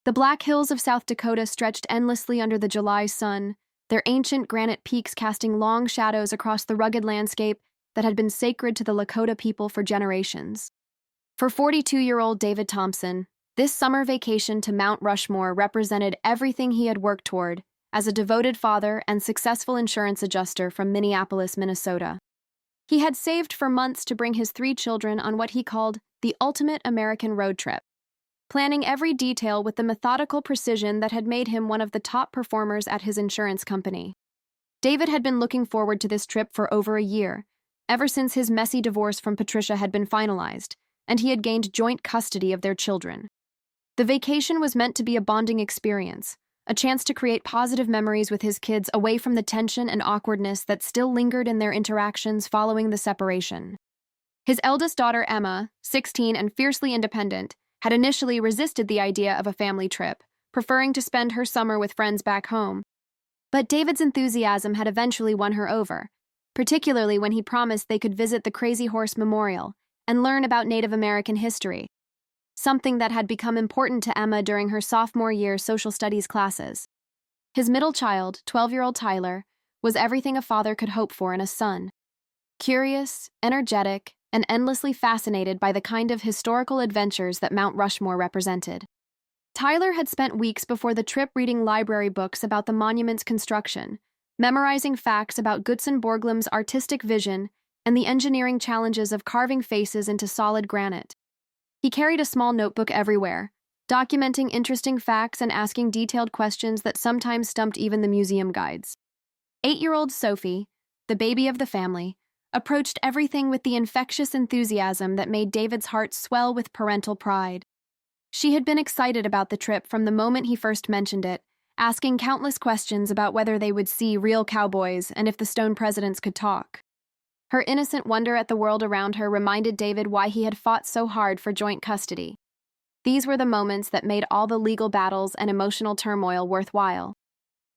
The Black Hills of South Dakota stretched endlessly under the July sun, their ancient granite peaks casting long shadows across the rugged landscape that had been sacred to the Lakota people for generations. For 42-year-old David Thompson, this summer vacation to Mount Rushmore represented everything he had worked toward as a devoted father and successful insurance adjuster from Minneapolis, Minnesota. He had saved for months to bring his 3 children on what he called the ultimate American road trip, planning every detail with the methodical precision that had made him one of the top performers at his insurance company. David had been looking forward to this trip for over a year, ever since his messy divorce from Patricia had been finalized, and he had gained joint custody of their children. The vacation was meant to be a bonding experience, a chance to create positive memories with his kids away from the tension and awkwardness that still lingered in their interactions following the separation. His eldest daughter, Emma, 16 and fiercely independent, had initially resisted the idea of a family trip, preferring to spend her summer with friends back home. But David's enthusiasm had eventually won her over, particularly when he promised they could visit the Crazy Horse Memorial and learn about Native American history, something that had become important to Emma during her sophomore year social studies classes. His middle child, 12-year-old Tyler, was everything a father could hope for in a son. Curious, energetic, and endlessly fascinated by the kind of historical adventures that Mount Rushmore represented. Tyler had spent weeks before the trip reading library books about the monument's construction, memorizing facts about Gutzon Borglum's artistic vision and the engineering challenges of carving faces into solid granite. He carried a small notebook everywhere, documenting interesting facts and asking detailed questions that sometimes stumped even the museum guides. 8-year-old Sophie, the baby of the family, approached everything with the infectious enthusiasm that made David's heart swell with parental pride. She had been excited about the trip from the moment he first mentioned it, asking countless questions about whether they would see real cowboys and if the stone presidents could talk. Her innocent wonder at the world around her reminded David why he had fought so hard for joint custody. These were the moments that made all the legal battles and emotional turmoil worthwhile.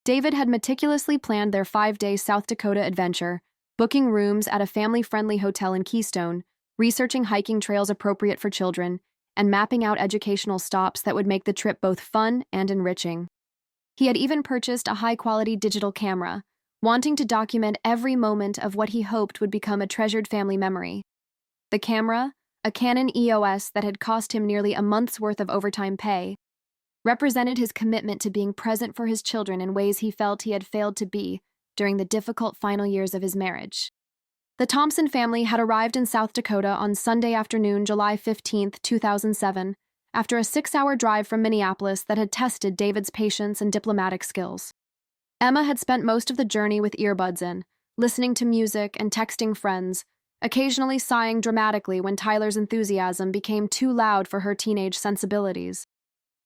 David had meticulously planned their 5-day South Dakota adventure, booking rooms at a family-friendly hotel in Keystone, researching hiking trails appropriate for children, and mapping out educational stops that would make the trip both fun and enriching. He had even purchased a high-quality digital camera, wanting to document every moment of what he hoped would become a treasured family memory. The camera, a Canon EOS that had cost him nearly a month's worth of overtime pay, represented his commitment to being present for his children in ways he felt he had failed to be during the difficult final years of his marriage. The Thompson family had arrived in South Dakota on Sunday afternoon, July 15, 2007, after a 6-hour drive from Minneapolis that had tested David's patience and diplomatic skills. Emma had spent most of the journey with earbuds in, listening to music and texting friends, occasionally sighing dramatically when Tyler's enthusiasm became too loud for her teenage sensibilities.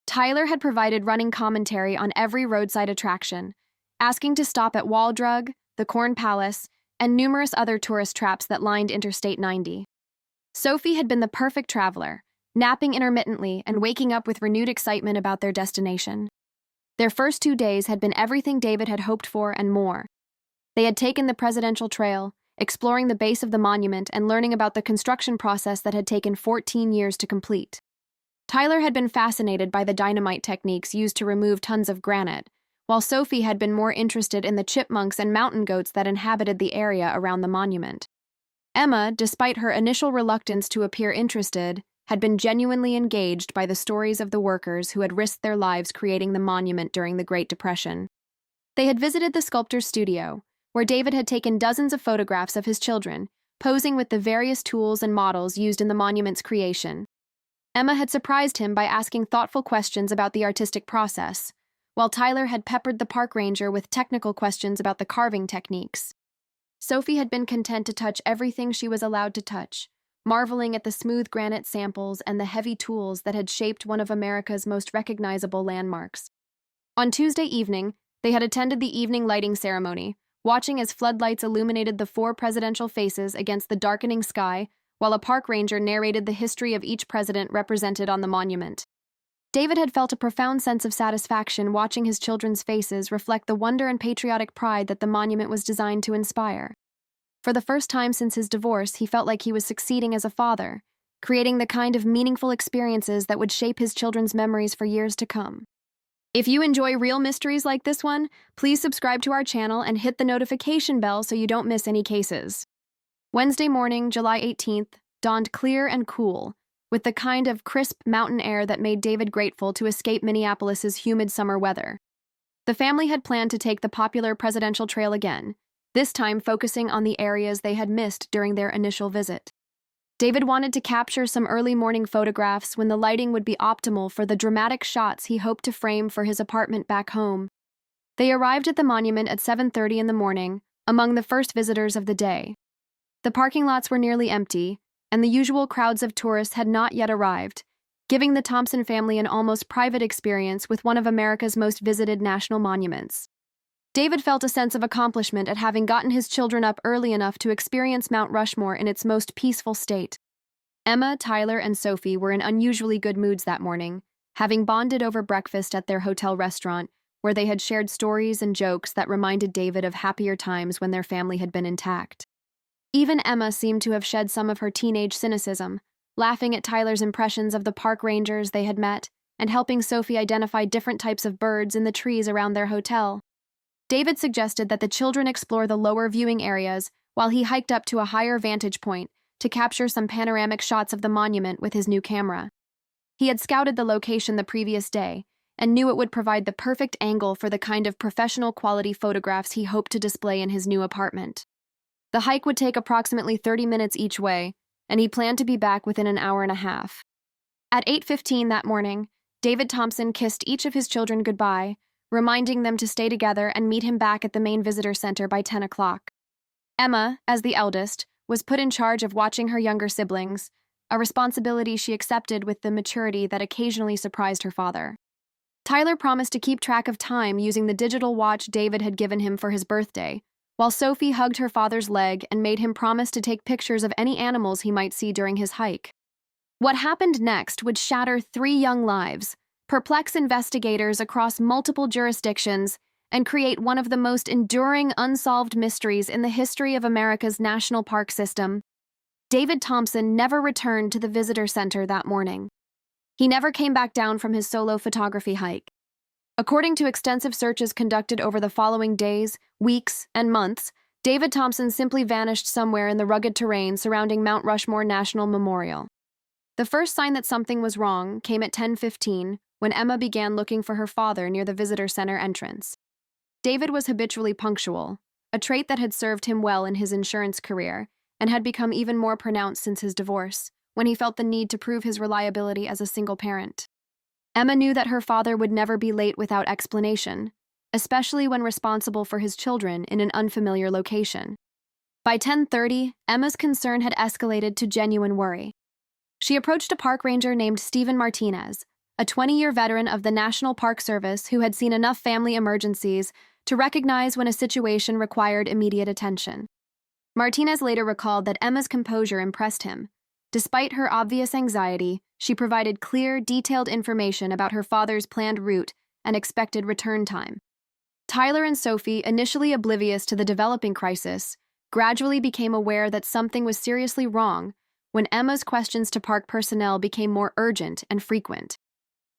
Tyler had provided running commentary on every roadside attraction, asking to stop at Wall Drug, the Corn Palace, and numerous other tourist traps that lined Interstate 90. Sophie had been the perfect traveler, napping intermittently and waking up with renewed excitement about their destination. Their first 2 days had been everything David had hoped for and more. They had taken the Presidential Trail, exploring the base of the monument and learning about the construction process that had taken 14 years to complete. Tyler had been fascinated by the dynamite techniques used to remove tons of granite, while Sophie had been more interested in the chipmunks and mountain goats that inhabited the area around the monument. Emma, despite her initial reluctance to appear interested, had been genuinely engaged by the stories of the workers who had risked their lives creating the monument during the Great Depression. They had visited the sculptor's studio, where David had taken dozens of photographs of his children, posing with the various tools and models used in the monument's creation. Emma had surprised him by asking thoughtful questions about the artistic process, while Tyler had peppered the park ranger with technical questions about the carving techniques. Sophie had been content to touch everything she was allowed to touch, marveling at the smooth granite samples and the heavy tools that had shaped one of America's most recognizable landmarks. On Tuesday evening, they had attended the evening lighting ceremony, watching as floodlights illuminated the 4 presidential faces against the darkening sky, while a park ranger narrated the history of each president represented on the monument. David had felt a profound sense of satisfaction watching his children's faces reflect the wonder and patriotic pride that the monument was designed to inspire. For the first time since his divorce, he felt like he was succeeding as a father, creating the kind of meaningful experiences that would shape his children's memories for years to come. If you enjoy real mysteries like this one, please subscribe to our channel and hit the notification bell so you don't miss any cases. Wednesday morning, July 18th, dawned clear and cool, with the kind of crisp mountain air that made David grateful to escape Minneapolis's humid summer weather. The family had planned to take the popular Presidential Trail again, this time focusing on the areas they had missed during their initial visit. David wanted to capture some early morning photographs when the lighting would be optimal for the dramatic shots he hoped to frame for his apartment back home. They arrived at the monument at 7:30 in the morning, among the first visitors of the day. The parking lots were nearly empty, and the usual crowds of tourists had not yet arrived, giving the Thompson family an almost private experience with one of America's most visited national monuments. David felt a sense of accomplishment at having gotten his children up early enough to experience Mount Rushmore in its most peaceful state. Emma, Tyler, and Sophie were in unusually good moods that morning, having bonded over breakfast at their hotel restaurant, where they had shared stories and jokes that reminded David of happier times when their family had been intact. Even Emma seemed to have shed some of her teenage cynicism, laughing at Tyler's impressions of the park rangers they had met and helping Sophie identify different types of birds in the trees around their hotel. David suggested that the children explore the lower viewing areas while he hiked up to a higher vantage point to capture some panoramic shots of the monument with his new camera. He had scouted the location the previous day and knew it would provide the perfect angle for the kind of professional quality photographs he hoped to display in his new apartment. The hike would take approximately 30 minutes each way, and he planned to be back within an hour and a half. At 8:15 that morning, David Thompson kissed each of his children goodbye, reminding them to stay together and meet him back at the main visitor center by 10 o'clock. Emma, as the eldest, was put in charge of watching her younger siblings, a responsibility she accepted with the maturity that occasionally surprised her father. Tyler promised to keep track of time using the digital watch David had given him for his birthday, while Sophie hugged her father's leg and made him promise to take pictures of any animals he might see during his hike. What happened next would shatter 3 young lives, perplex investigators across multiple jurisdictions, and create one of the most enduring unsolved mysteries in the history of America's national park system. David Thompson never returned to the visitor center that morning. He never came back down from his solo photography hike. According to extensive searches conducted over the following days, weeks, and months, David Thompson simply vanished somewhere in the rugged terrain surrounding Mount Rushmore National Memorial. The first sign that something was wrong came at 10:15 when Emma began looking for her father near the visitor center entrance. David was habitually punctual, a trait that had served him well in his insurance career and had become even more pronounced since his divorce, when he felt the need to prove his reliability as a single parent. Emma knew that her father would never be late without explanation, especially when responsible for his children in an unfamiliar location. By 10:30, Emma's concern had escalated to genuine worry. She approached a park ranger named Stephen Martinez, a 20-year veteran of the National Park Service who had seen enough family emergencies to recognize when a situation required immediate attention. Martinez later recalled that Emma's composure impressed him. Despite her obvious anxiety, she provided clear, detailed information about her father's planned route and expected return time. Tyler and Sophie, initially oblivious to the developing crisis, gradually became aware that something was seriously wrong when Emma's questions to park personnel became more urgent and frequent.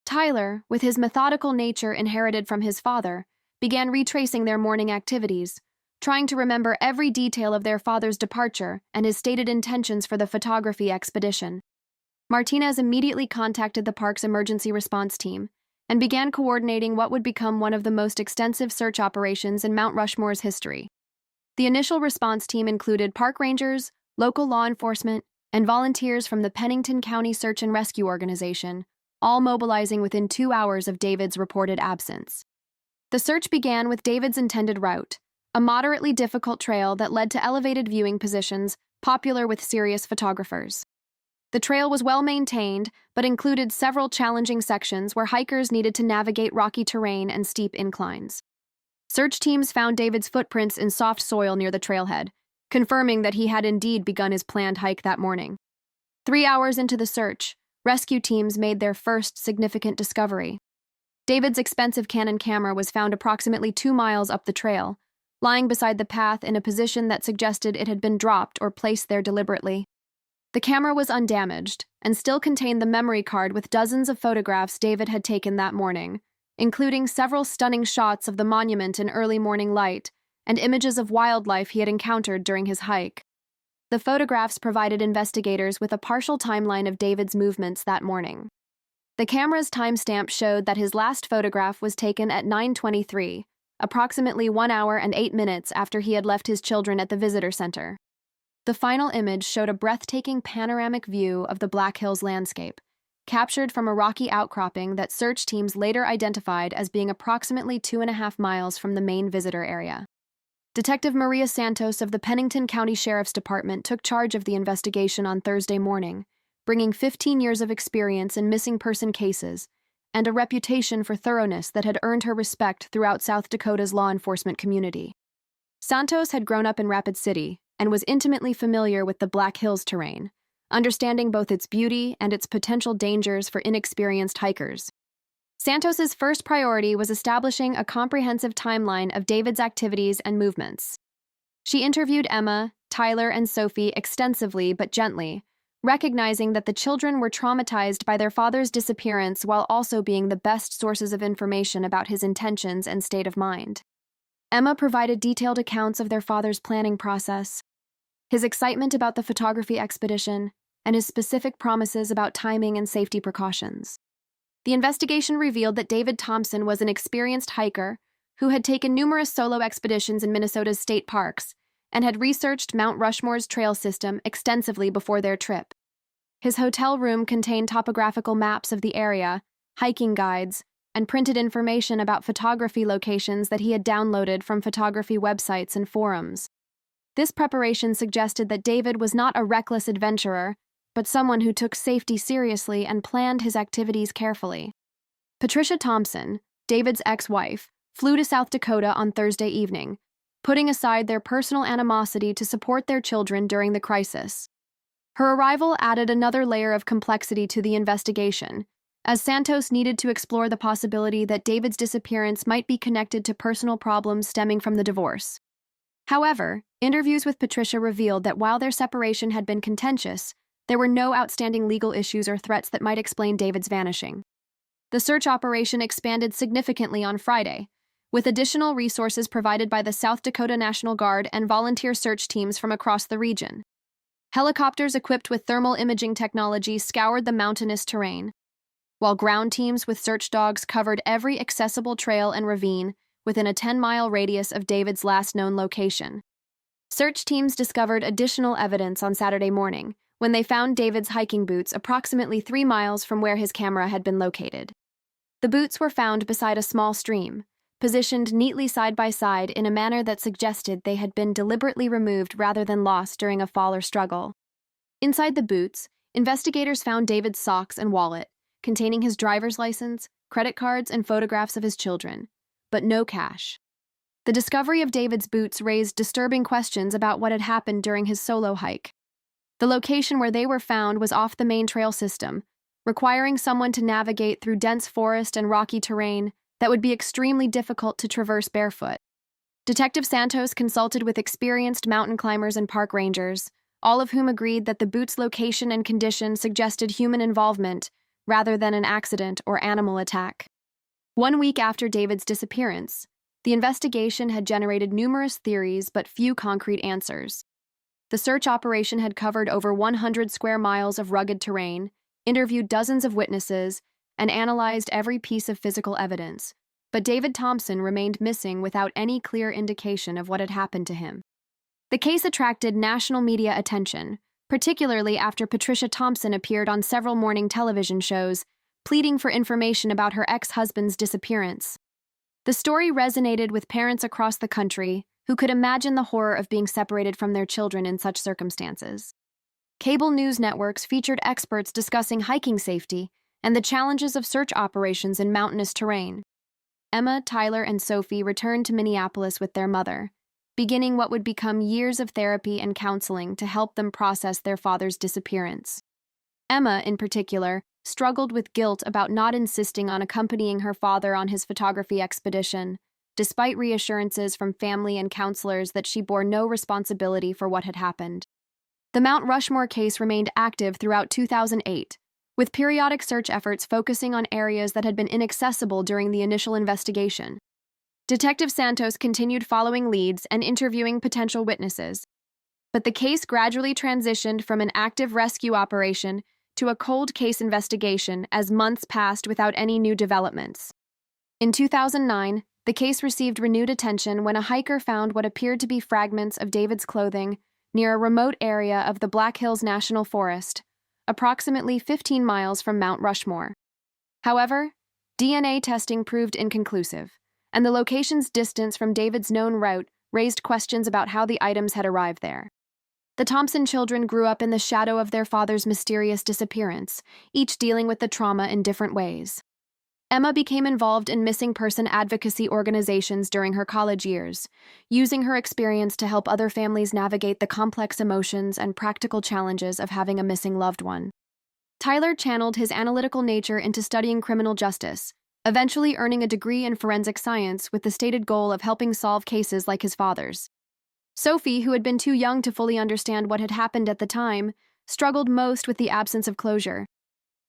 Tyler, with his methodical nature inherited from his father, began retracing their morning activities, trying to remember every detail of their father's departure and his stated intentions for the photography expedition. Martinez immediately contacted the park's emergency response team and began coordinating what would become one of the most extensive search operations in Mount Rushmore's history. The initial response team included park rangers, local law enforcement, and volunteers from the Pennington County Search and Rescue Organization, all mobilizing within 2 hours of David's reported absence. The search began with David's intended route, a moderately difficult trail that led to elevated viewing positions popular with serious photographers. The trail was well maintained, but included several challenging sections where hikers needed to navigate rocky terrain and steep inclines. Search teams found David's footprints in soft soil near the trailhead, confirming that he had indeed begun his planned hike that morning. 3 hours into the search, rescue teams made their first significant discovery. David's expensive Canon camera was found approximately 2 miles up the trail, lying beside the path in a position that suggested it had been dropped or placed there deliberately. The camera was undamaged and still contained the memory card with dozens of photographs David had taken that morning, including several stunning shots of the monument in early morning light and images of wildlife he had encountered during his hike. The photographs provided investigators with a partial timeline of David's movements that morning. The camera's timestamp showed that his last photograph was taken at 9:23, approximately 1 hour and 8 minutes after he had left his children at the visitor center. The final image showed a breathtaking panoramic view of the Black Hills landscape, captured from a rocky outcropping that search teams later identified as being approximately 2.5 miles from the main visitor area. Detective Maria Santos of the Pennington County Sheriff's Department took charge of the investigation on Thursday morning, bringing 15 years of experience in missing person cases and a reputation for thoroughness that had earned her respect throughout South Dakota's law enforcement community. Santos had grown up in Rapid City and was intimately familiar with the Black Hills terrain, understanding both its beauty and its potential dangers for inexperienced hikers. Santos's first priority was establishing a comprehensive timeline of David's activities and movements. She interviewed Emma, Tyler, and Sophie extensively but gently, recognizing that the children were traumatized by their father's disappearance while also being the best sources of information about his intentions and state of mind. Emma provided detailed accounts of their father's planning process, his excitement about the photography expedition, and his specific promises about timing and safety precautions. The investigation revealed that David Thompson was an experienced hiker who had taken numerous solo expeditions in Minnesota's state parks and had researched Mount Rushmore's trail system extensively before their trip. His hotel room contained topographical maps of the area, hiking guides, and printed information about photography locations that he had downloaded from photography websites and forums. This preparation suggested that David was not a reckless adventurer, but someone who took safety seriously and planned his activities carefully. Patricia Thompson, David's ex-wife, flew to South Dakota on Thursday evening, putting aside their personal animosity to support their children during the crisis. Her arrival added another layer of complexity to the investigation, as Santos needed to explore the possibility that David's disappearance might be connected to personal problems stemming from the divorce. However, interviews with Patricia revealed that while their separation had been contentious, there were no outstanding legal issues or threats that might explain David's vanishing. The search operation expanded significantly on Friday, with additional resources provided by the South Dakota National Guard and volunteer search teams from across the region. Helicopters equipped with thermal imaging technology scoured the mountainous terrain, while ground teams with search dogs covered every accessible trail and ravine within a 10-mile radius of David's last known location. Search teams discovered additional evidence on Saturday morning, when they found David's hiking boots approximately 3 miles from where his camera had been located. The boots were found beside a small stream, positioned neatly side by side in a manner that suggested they had been deliberately removed rather than lost during a fall or struggle. Inside the boots, investigators found David's socks and wallet, containing his driver's license, credit cards, and photographs of his children, but no cash. The discovery of David's boots raised disturbing questions about what had happened during his solo hike. The location where they were found was off the main trail system, requiring someone to navigate through dense forest and rocky terrain that would be extremely difficult to traverse barefoot. Detective Santos consulted with experienced mountain climbers and park rangers, all of whom agreed that the boots' location and condition suggested human involvement rather than an accident or animal attack. 1 week after David's disappearance, the investigation had generated numerous theories but few concrete answers. The search operation had covered over 100 square miles of rugged terrain, interviewed dozens of witnesses, and analyzed every piece of physical evidence, but David Thompson remained missing without any clear indication of what had happened to him. The case attracted national media attention, particularly after Patricia Thompson appeared on several morning television shows, pleading for information about her ex-husband's disappearance. The story resonated with parents across the country who could imagine the horror of being separated from their children in such circumstances. Cable news networks featured experts discussing hiking safety and the challenges of search operations in mountainous terrain. Emma, Tyler, and Sophie returned to Minneapolis with their mother, beginning what would become years of therapy and counseling to help them process their father's disappearance. Emma, in particular, struggled with guilt about not insisting on accompanying her father on his photography expedition, despite reassurances from family and counselors that she bore no responsibility for what had happened. The Mount Rushmore case remained active throughout 2008, with periodic search efforts focusing on areas that had been inaccessible during the initial investigation. Detective Santos continued following leads and interviewing potential witnesses, but the case gradually transitioned from an active rescue operation to a cold case investigation as months passed without any new developments. In 2009, the case received renewed attention when a hiker found what appeared to be fragments of David's clothing near a remote area of the Black Hills National Forest, approximately 15 miles from Mount Rushmore. However, DNA testing proved inconclusive, and the location's distance from David's known route raised questions about how the items had arrived there. The Thompson children grew up in the shadow of their father's mysterious disappearance, each dealing with the trauma in different ways. Emma became involved in missing person advocacy organizations during her college years, using her experience to help other families navigate the complex emotions and practical challenges of having a missing loved one. Tyler channeled his analytical nature into studying criminal justice, eventually earning a degree in forensic science with the stated goal of helping solve cases like his father's. Sophie, who had been too young to fully understand what had happened at the time, struggled most with the absence of closure.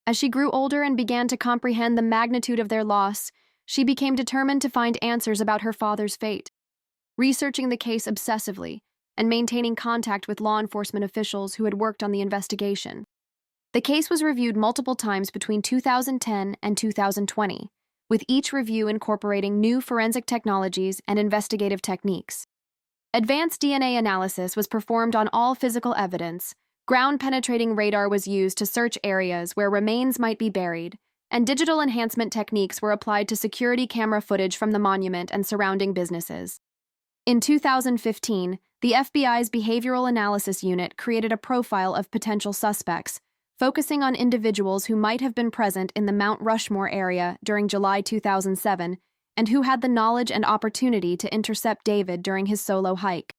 As she grew older and began to comprehend the magnitude of their loss, she became determined to find answers about her father's fate. Researching the case obsessively and maintaining contact with law enforcement officials who had worked on the investigation. The case was reviewed multiple times between 2010 and 2020, with each review incorporating new forensic technologies and investigative techniques. Advanced DNA analysis was performed on all physical evidence, ground-penetrating radar was used to search areas where remains might be buried, and digital enhancement techniques were applied to security camera footage from the monument and surrounding businesses. In 2015, the FBI's Behavioral Analysis Unit created a profile of potential suspects, focusing on individuals who might have been present in the Mount Rushmore area during July 2007 and who had the knowledge and opportunity to intercept David during his solo hike.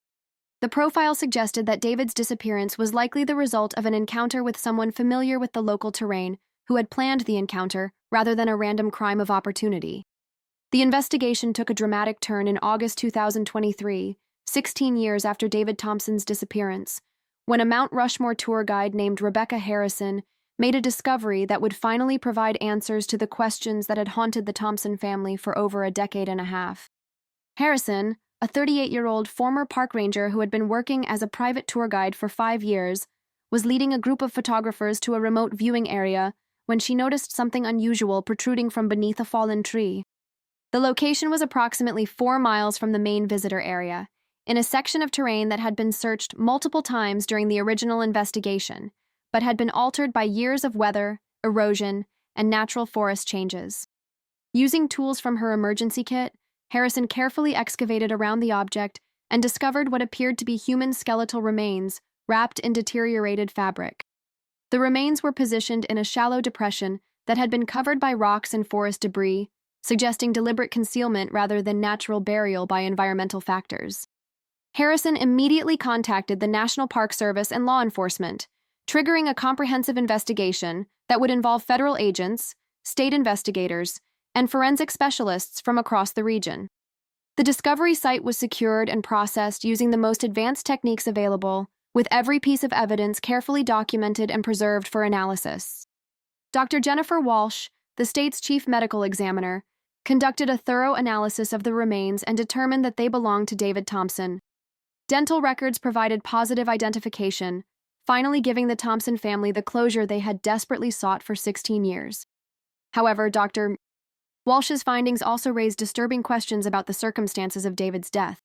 The profile suggested that David's disappearance was likely the result of an encounter with someone familiar with the local terrain who had planned the encounter rather than a random crime of opportunity. The investigation took a dramatic turn in August 2023, 16 years after David Thompson's disappearance, when a Mount Rushmore tour guide named Rebecca Harrison made a discovery that would finally provide answers to the questions that had haunted the Thompson family for over a decade and a half. Harrison, a 38-year-old former park ranger who had been working as a private tour guide for 5 years, was leading a group of photographers to a remote viewing area when she noticed something unusual protruding from beneath a fallen tree. The location was approximately 4 miles from the main visitor area, in a section of terrain that had been searched multiple times during the original investigation, but had been altered by years of weather, erosion, and natural forest changes. Using tools from her emergency kit, Harrison carefully excavated around the object and discovered what appeared to be human skeletal remains wrapped in deteriorated fabric. The remains were positioned in a shallow depression that had been covered by rocks and forest debris, suggesting deliberate concealment rather than natural burial by environmental factors. Harrison immediately contacted the National Park Service and law enforcement, triggering a comprehensive investigation that would involve federal agents, state investigators, and forensic specialists from across the region. The discovery site was secured and processed using the most advanced techniques available, with every piece of evidence carefully documented and preserved for analysis. Dr. Jennifer Walsh, the state's chief medical examiner, conducted a thorough analysis of the remains and determined that they belonged to David Thompson. Dental records provided positive identification, finally giving the Thompson family the closure they had desperately sought for 16 years. However, Dr. Walsh's findings also raised disturbing questions about the circumstances of David's death.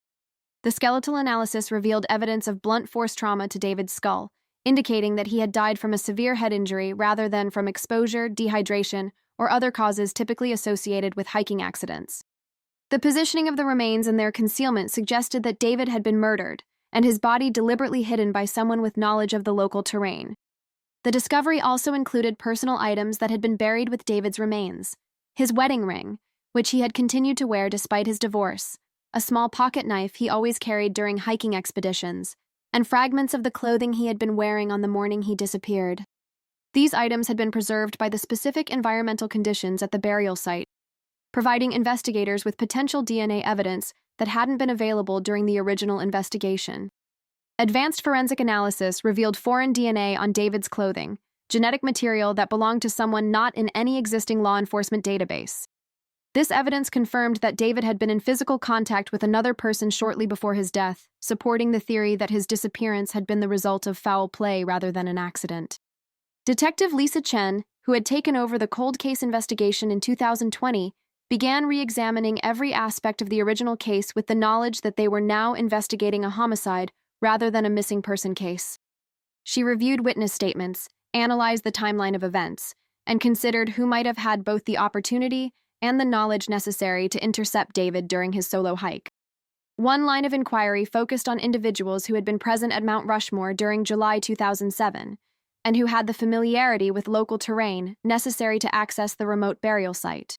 The skeletal analysis revealed evidence of blunt force trauma to David's skull, indicating that he had died from a severe head injury rather than from exposure, dehydration, or other causes typically associated with hiking accidents. The positioning of the remains and their concealment suggested that David had been murdered, and his body deliberately hidden by someone with knowledge of the local terrain. The discovery also included personal items that had been buried with David's remains: his wedding ring, which he had continued to wear despite his divorce, a small pocket knife he always carried during hiking expeditions, and fragments of the clothing he had been wearing on the morning he disappeared. These items had been preserved by the specific environmental conditions at the burial site, providing investigators with potential DNA evidence that hadn't been available during the original investigation. Advanced forensic analysis revealed foreign DNA on David's clothing, genetic material that belonged to someone not in any existing law enforcement database. This evidence confirmed that David had been in physical contact with another person shortly before his death, supporting the theory that his disappearance had been the result of foul play rather than an accident. Detective Lisa Chen, who had taken over the cold case investigation in 2020, began re-examining every aspect of the original case with the knowledge that they were now investigating a homicide rather than a missing person case. She reviewed witness statements, analyzed the timeline of events, and considered who might have had both the opportunity and the knowledge necessary to intercept David during his solo hike. One line of inquiry focused on individuals who had been present at Mount Rushmore during July 2007, and who had the familiarity with local terrain necessary to access the remote burial site.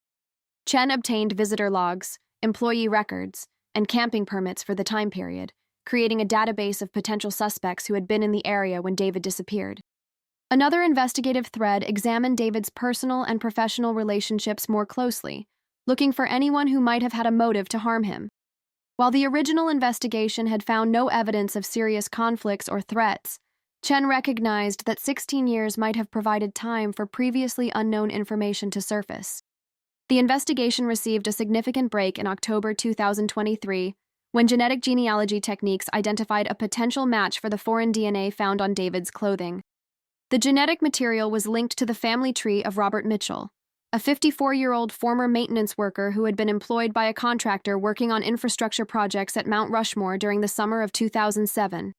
Chen obtained visitor logs, employee records, and camping permits for the time period, creating a database of potential suspects who had been in the area when David disappeared. Another investigative thread examined David's personal and professional relationships more closely, looking for anyone who might have had a motive to harm him. While the original investigation had found no evidence of serious conflicts or threats, Chen recognized that 16 years might have provided time for previously unknown information to surface. The investigation received a significant break in October 2023 when genetic genealogy techniques identified a potential match for the foreign DNA found on David's clothing. The genetic material was linked to the family tree of Robert Mitchell, a 54-year-old former maintenance worker who had been employed by a contractor working on infrastructure projects at Mount Rushmore during the summer of 2007.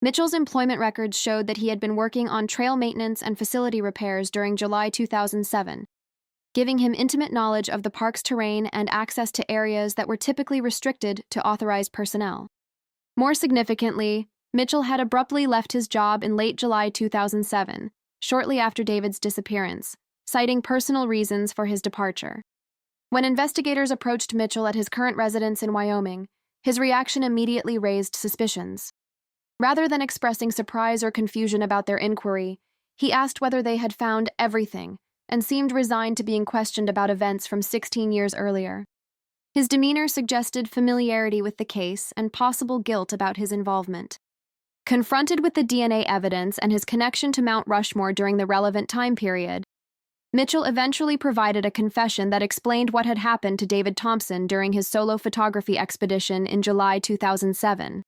Mitchell's employment records showed that he had been working on trail maintenance and facility repairs during July 2007, giving him intimate knowledge of the park's terrain and access to areas that were typically restricted to authorized personnel. More significantly, Mitchell had abruptly left his job in late July 2007, shortly after David's disappearance, citing personal reasons for his departure. When investigators approached Mitchell at his current residence in Wyoming, his reaction immediately raised suspicions. Rather than expressing surprise or confusion about their inquiry, he asked whether they had found everything and seemed resigned to being questioned about events from 16 years earlier. His demeanor suggested familiarity with the case and possible guilt about his involvement. Confronted with the DNA evidence and his connection to Mount Rushmore during the relevant time period, Mitchell eventually provided a confession that explained what had happened to David Thompson during his solo photography expedition in July 2007.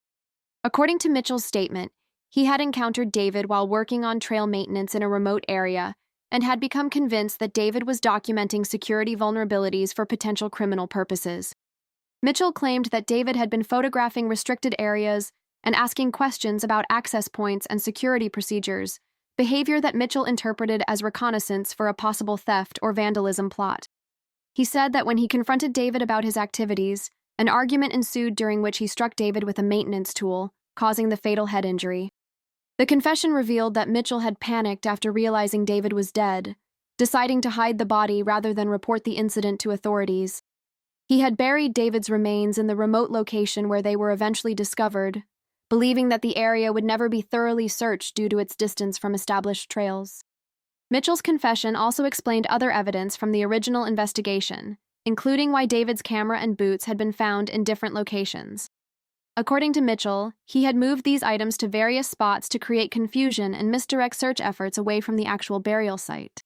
According to Mitchell's statement, he had encountered David while working on trail maintenance in a remote area and had become convinced that David was documenting security vulnerabilities for potential criminal purposes. Mitchell claimed that David had been photographing restricted areas and asking questions about access points and security procedures, behavior that Mitchell interpreted as reconnaissance for a possible theft or vandalism plot. He said that when he confronted David about his activities, an argument ensued during which he struck David with a maintenance tool, causing the fatal head injury. The confession revealed that Mitchell had panicked after realizing David was dead, deciding to hide the body rather than report the incident to authorities. He had buried David's remains in the remote location where they were eventually discovered, believing that the area would never be thoroughly searched due to its distance from established trails. Mitchell's confession also explained other evidence from the original investigation, including why David's camera and boots had been found in different locations. According to Mitchell, he had moved these items to various spots to create confusion and misdirect search efforts away from the actual burial site.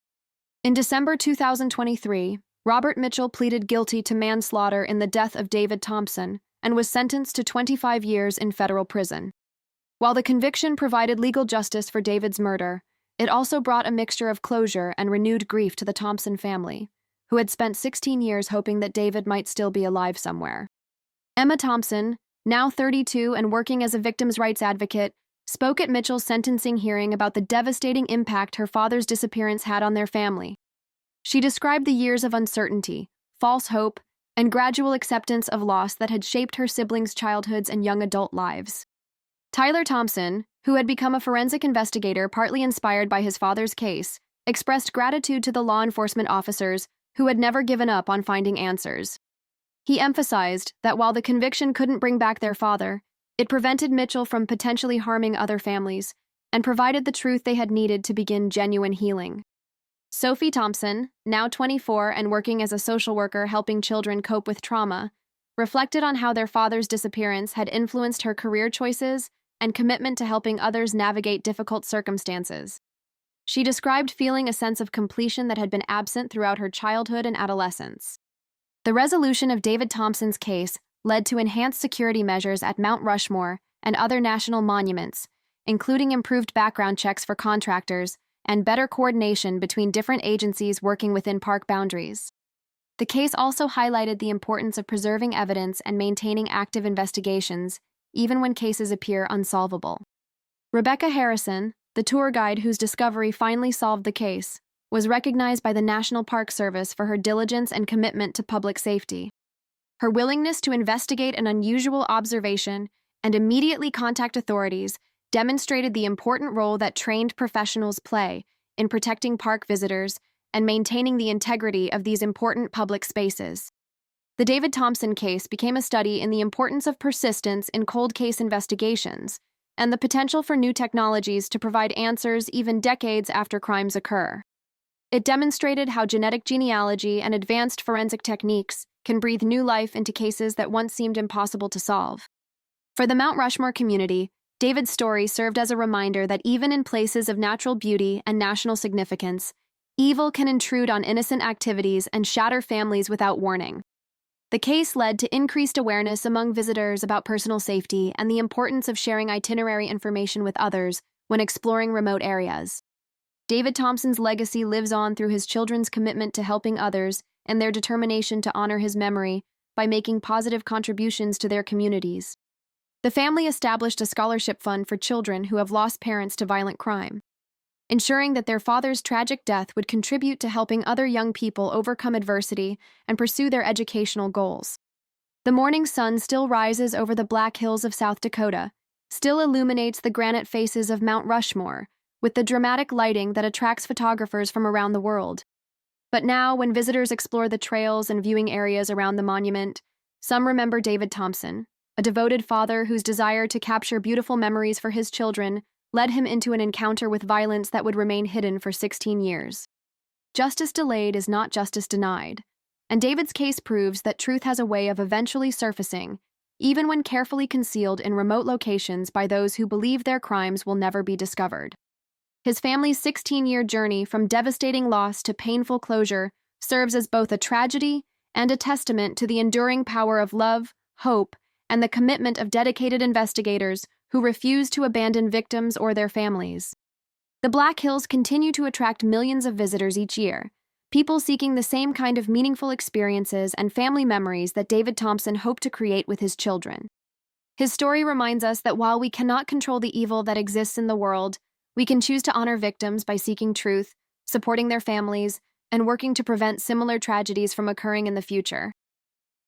In December 2023, Robert Mitchell pleaded guilty to manslaughter in the death of David Thompson and was sentenced to 25 years in federal prison. While the conviction provided legal justice for David's murder, it also brought a mixture of closure and renewed grief to the Thompson family, who had spent 16 years hoping that David might still be alive somewhere. Emma Thompson, now 32 and working as a victims' rights advocate, spoke at Mitchell's sentencing hearing about the devastating impact her father's disappearance had on their family. She described the years of uncertainty, false hope, and gradual acceptance of loss that had shaped her siblings' childhoods and young adult lives. Tyler Thompson, who had become a forensic investigator partly inspired by his father's case, expressed gratitude to the law enforcement officers who had never given up on finding answers. He emphasized that while the conviction couldn't bring back their father, it prevented Mitchell from potentially harming other families and provided the truth they had needed to begin genuine healing. Sophie Thompson, now 24 and working as a social worker helping children cope with trauma, reflected on how their father's disappearance had influenced her career choices and commitment to helping others navigate difficult circumstances. She described feeling a sense of completion that had been absent throughout her childhood and adolescence. The resolution of David Thompson's case led to enhanced security measures at Mount Rushmore and other national monuments, including improved background checks for contractors and better coordination between different agencies working within park boundaries. The case also highlighted the importance of preserving evidence and maintaining active investigations, even when cases appear unsolvable. Rebecca Harrison, the tour guide whose discovery finally solved the case, was recognized by the National Park Service for her diligence and commitment to public safety. Her willingness to investigate an unusual observation and immediately contact authorities demonstrated the important role that trained professionals play in protecting park visitors and maintaining the integrity of these important public spaces. The David Thompson case became a study in the importance of persistence in cold case investigations and the potential for new technologies to provide answers even decades after crimes occur. It demonstrated how genetic genealogy and advanced forensic techniques can breathe new life into cases that once seemed impossible to solve. For the Mount Rushmore community, David's story served as a reminder that even in places of natural beauty and national significance, evil can intrude on innocent activities and shatter families without warning. The case led to increased awareness among visitors about personal safety and the importance of sharing itinerary information with others when exploring remote areas. David Thompson's legacy lives on through his children's commitment to helping others and their determination to honor his memory by making positive contributions to their communities. The family established a scholarship fund for children who have lost parents to violent crime, ensuring that their father's tragic death would contribute to helping other young people overcome adversity and pursue their educational goals. The morning sun still rises over the Black Hills of South Dakota, still illuminates the granite faces of Mount Rushmore, with the dramatic lighting that attracts photographers from around the world. But now, when visitors explore the trails and viewing areas around the monument, some remember David Thompson, a devoted father whose desire to capture beautiful memories for his children led him into an encounter with violence that would remain hidden for 16 years. Justice delayed is not justice denied, and David's case proves that truth has a way of eventually surfacing, even when carefully concealed in remote locations by those who believe their crimes will never be discovered. His family's 16-year journey from devastating loss to painful closure serves as both a tragedy and a testament to the enduring power of love, hope, and the commitment of dedicated investigators who refuse to abandon victims or their families. The Black Hills continue to attract millions of visitors each year, people seeking the same kind of meaningful experiences and family memories that David Thompson hoped to create with his children. His story reminds us that while we cannot control the evil that exists in the world, we can choose to honor victims by seeking truth, supporting their families, and working to prevent similar tragedies from occurring in the future.